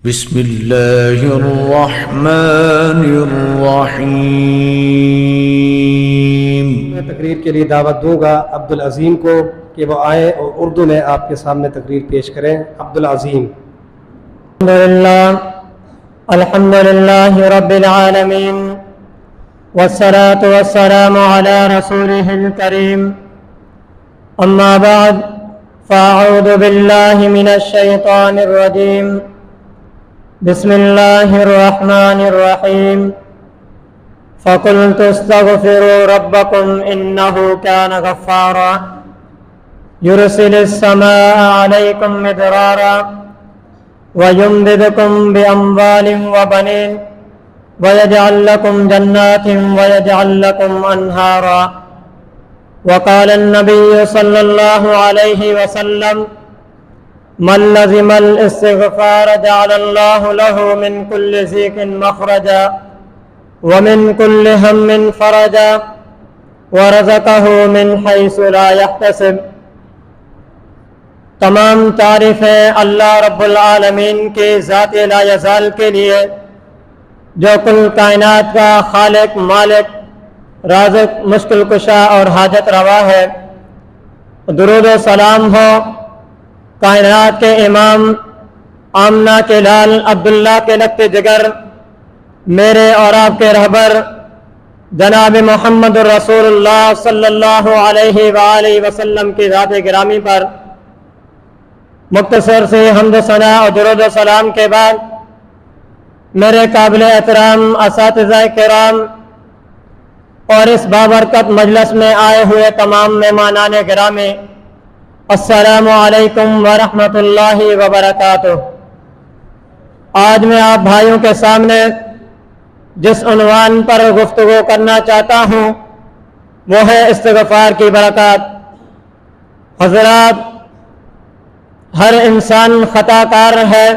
بسم اللہ الرحمن الرحیم۔ میں تقریر کے لیے دعوت دوں گا عبدالعظیم کو کہ وہ آئیں اور اردو میں آپ کے سامنے تقریر پیش کریں۔ عبدالعظیم۔ الحمد للہ رب العالمین والصلاة والسلام علی رسولہ الکریم، اما بعد فاعوذ باللہ من الشیطان الرجیم، بسم اللہ الرحمن الرحیم، فقلت استغفروا ربکم انہ کان غفارا یرسل السماء علیکم مدرارا وَيُمْدِدْكُمْ بِأَمْوَالٍ وَبَنِينَ وَيَجْعَلْ لَكُمْ جَنَّاتٍ وَيَجْعَلْ لَكُمْ أَنْهَارًا۔ وقال النبي صلى الله عليه وسلم من لزم الاستغفار جعل الله له من كل ضيق مخرجا ومن كل هم فرجا ورزقه من حيث لا يحتسب۔ تمام تعریفیں اللہ رب العالمین کے ذات لا یزال کے لیے جو کل کائنات کا خالق، مالک، رازق، مشکل کشا اور حاجت روا ہے۔ درود و سلام ہو کائنات کے امام، آمنہ کے لال، عبداللہ کے لگتے جگر، میرے اور آپ کے رہبر جناب محمد رسول اللہ صلی اللہ علیہ وآلہ وسلم کی ذات گرامی پر۔ مختصر سے حمد و ثنا اور درود و سلام کے بعد میرے قابل احترام اساتذہ کرام اور اس بابرکت مجلس میں آئے ہوئے تمام مہمانان گرامی، السلام علیکم ورحمۃ اللہ وبرکاتہ۔ آج میں آپ بھائیوں کے سامنے جس عنوان پر گفتگو کرنا چاہتا ہوں وہ ہے استغفار کی برکات۔ حضرات، ہر انسان خطا کار ہے،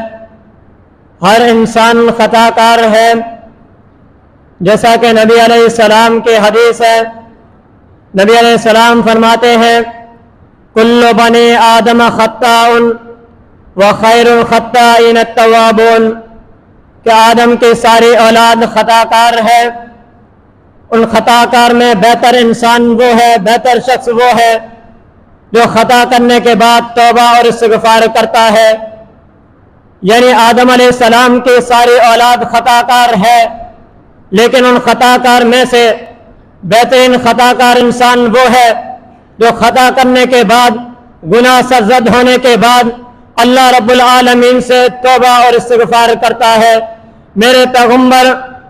ہر انسان خطا کار ہے، جیسا کہ نبی علیہ السلام کی حدیث ہے۔ نبی علیہ السلام فرماتے ہیں کل بنی آدم خطاء وخیر الخطائین التوابون، کہ آدم کی ساری اولاد خطا کار ہے، ان خطا کار میں بہتر انسان وہ ہے، بہتر شخص وہ ہے جو خطا کرنے کے بعد توبہ اور استغفار کرتا ہے۔ یعنی آدم علیہ السلام کی ساری اولاد خطا کار ہے، لیکن ان خطا کار میں سے بہترین خطا کار انسان وہ ہے جو خطا کرنے کے بعد، گناہ سرزد ہونے کے بعد اللہ رب العالمین سے توبہ اور استغفار کرتا ہے۔ میرے پیغمبر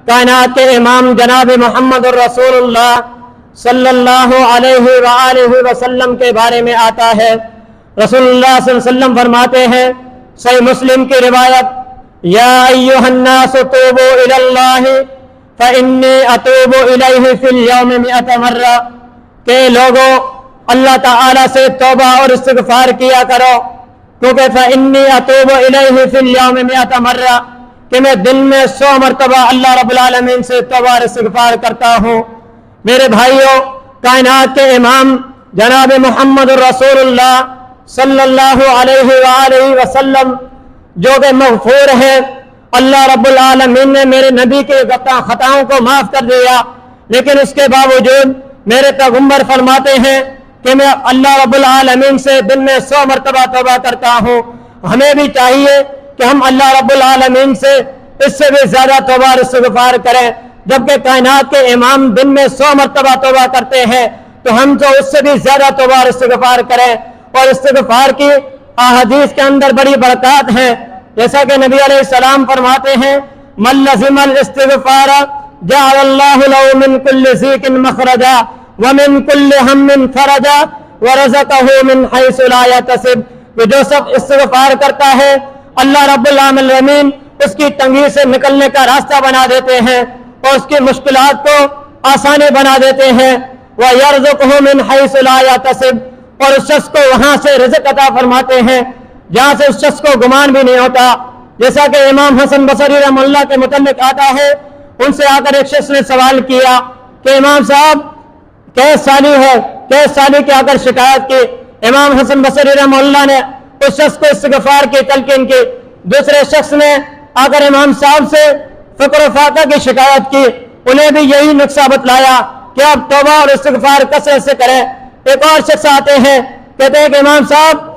کائنات کے امام جناب محمد رسول اللہ صلی اللہ علیہ وآلہ وسلم کے بارے میں آتا ہے، رسول اللہ صلی اللہ علیہ وسلم فرماتے ہیں، صحیح مسلم کی روایت، یا ایھا الناس توبوا الی اللہ فانی اتوب الیہ فی اليوم 100 مرہ، کہ لوگوں اللہ تعالی سے توبہ اور استغفار کیا کرو، کیونکہ فانی اتوب الیہ فی اليوم 100 مرہ، کہ میں دن میں 100 مرتبہ اللہ رب العالمین سے توبہ اور استغفار کرتا ہوں۔ میرے بھائیوں، کائنات کے امام جناب محمد رسول اللہ صلی اللہ علیہ وآلہ وسلم جو کہ مغفور ہیں، اللہ رب العالمین نے میرے نبی کے خطاؤں کو معاف کر دیا، لیکن اس کے باوجود میرے پیغمبر فرماتے ہیں کہ میں اللہ رب العالمین سے دن میں 100 مرتبہ توبہ کرتا ہوں۔ ہمیں بھی چاہیے کہ ہم اللہ رب العالمین سے اس سے بھی زیادہ توبہ اور استغفار کریں۔ جبکہ کائنات کے امام دن میں 100 مرتبہ توبہ کرتے ہیں، تو ہم تو اس سے بھی زیادہ توبہ اور استغفار کریں۔ اور استغفار کی احادیث کے اندر بڑی برکات ہیں، جیسا کہ نبی علیہ السلام فرماتے ہیں من لزم الاستغفار جعل اللہ له من كل ضيق مخرجا ومن كل هم فرجا ورزقه من حيث لا يحتسب، کہ جو سب استغفار کرتا ہے اللہ رب العالمین اس کی تنگی سے نکلنے کا راستہ بنا دیتے ہیں اور اس کی مشکلات کو آسانی بنا دیتے ہیں۔ وَيَرْزُقْهُ مِنْ حَيْثُ لَا يَحْتَسِبْ، اور اس شخص کو وہاں سے رزق عطا فرماتے ہیں جہاں سے اس شخص کو گمان بھی نہیں ہوتا۔ جیسا کہ امام حسن بصری رحمہ اللہ کے متعلق آتا ہے، ان سے آ کر ایک شخص نے سوال کیا کہ امام صاحب کیس سالی ہے، کیس سالی کی آ کر شکایت کی۔ امام حسن بصری رحمہ اللہ نے اس شخص کو استغفار کی تلقین کی، دوسرے شخص نے اگر امام صاحب سے فقر و فاقہ کی شکایت کی، انہیں بھی یہی نقصہ بتلایا کہ آپ توبہ اور استغفار کثرت سے کریں۔ ایک اور شخص آتے ہیں، کہتے ہیں کہ امام صاحب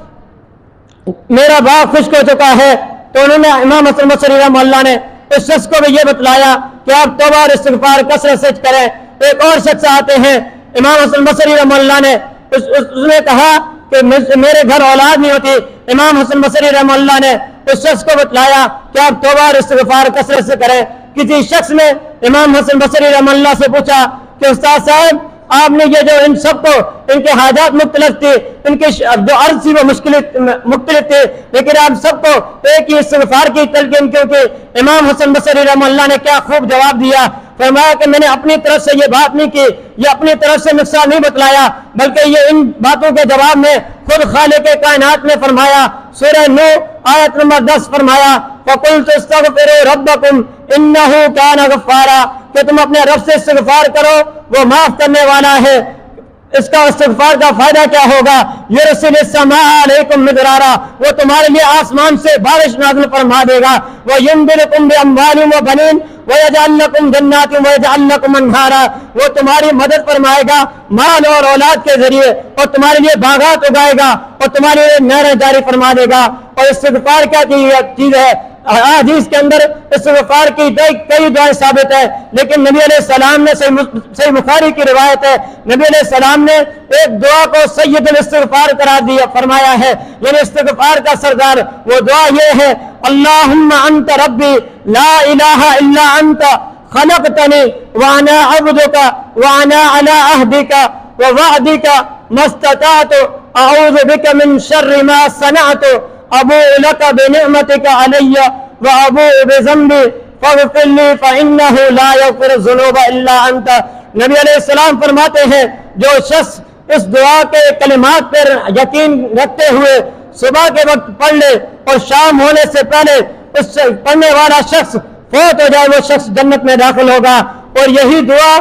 میرا باغ خشک ہو چکا ہے، تو انہوں نے امام حسن بصری رحمہ اللہ نے اس شخص کو بھی یہ بتلایا کہ آپ توبہ اور استغفار کثرت سے کریں۔ ایک اور شخص آتے ہیں، امام حسن بصری رحمہ اللہ نے اس نے کہا کہ میرے گھر اولاد نہیں ہوتی، امام حسن بصری رحمہ اللہ نے اس شخص کو بتلایا کہ آپ توبہ اور استغفار کثرت سے کریں۔ کسی شخص نے امام حسن بصری رحمہ اللہ سے پوچھا کہ استاد صاحب آپ نے یہ جو ان سب کو ان کے حاجات مختلف تھی، ان کی جو عرض تھی وہ مختلف تھی، لیکن آپ سب کو ایک ہی استغفار کی تلقین کیوں کی؟ امام حسن بصری رحمہ اللہ نے کیا خوب جواب دیا، فرمایا کہ میں نے اپنی طرف سے یہ بات نہیں کی، یہ اپنی طرف سے نقصان نہیں بتلایا، بلکہ یہ ان باتوں کے جواب میں خود خالق کائنات نے فرمایا۔ سورہ نو آیت نمبر 10 فرمایا فَقُلْتُ اسْتَغْفِرُوا رَبَّكُمْ إِنَّهُ كَانَ غَفَّارًا، کہ تم اپنے رب سے استغفار کرو، وہ معاف کرنے والا ہے۔ اس کا استغفار کا فائدہ کیا ہوگا؟ یرسل السماء علیکم مدرارا، وہ تمہارے لیے آسمان سے بارش نازل فرما دے گا۔ وَيُمْدِدْكُمْ بِأَمْوَالٍ وَبَنِينَ وَيَجْعَلْ لَكُمْ جَنَّاتٍ وَيَجْعَلْ لَكُمْ أَنْهَارًا، وہ تمہاری مدد فرمائے گا مال اور اولاد کے ذریعے، اور تمہارے لیے باغات اگائے گا، اور تمہارے لیے نہریں جاری فرما دے گا۔ اور استغفار کیا چیز ہے؟ حدیث کے اندر استغفار کی کئی دعائیں ثابت ہے، لیکن نبی علیہ السلام نے صحیح بخاری کی روایت ہے، نبی علیہ السلام نے ایک دعا کو سید الاستغفار قرار دیا فرمایا ہے، یعنی استغفار کا سردار۔ وہ دعا یہ ہے اللہم انت ربی لا الہ الا انت خلقتنی وانا عبدک وانا علی عہدک ووعدک ما استطعت اعوذ بک من شر ما صنعت ابوء لک بنعمتک علی وابوء بذنبی فاغفر لی فانہ لا یغفر الذنوب الا انت۔ نبی علیہ السلام فرماتے ہیں جو شخص اس دعا کے کلمات پر یقین رکھتے ہوئے صبح کے وقت پڑھ لے اور شام ہونے سے پہلے اس پڑھنے والا شخص فوت ہو جائے، وہ شخص جنت میں داخل ہوگا۔ اور یہی دعا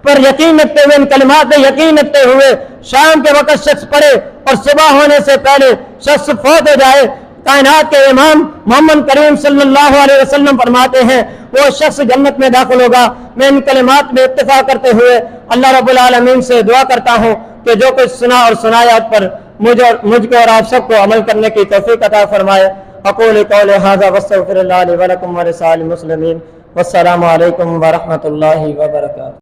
پر یقین رکھتے ہوئے، ان کلمات پر یقین رکھتے ہوئے شام کے وقت شخص پڑھے اور صبح ہونے سے پہلے شخص فوت ہو جائے، کائنات کے امام محمد کریم صلی اللہ علیہ وسلم فرماتے ہیں وہ شخص جنت میں داخل ہوگا۔ میں ان کلمات میں اتفاق کرتے ہوئے اللہ رب العالمین سے دعا کرتا ہوں کہ جو کچھ سنا اور سنایا اس پر مجھ کو اور آپ سب کو عمل کرنے کی توفیق عطا فرمائے۔ اقول قولی ھذا واستغفر اللہ لی ولکم ولسائر المسلمین، والسلام علیکم ورحمۃ اللہ وبرکاتہ۔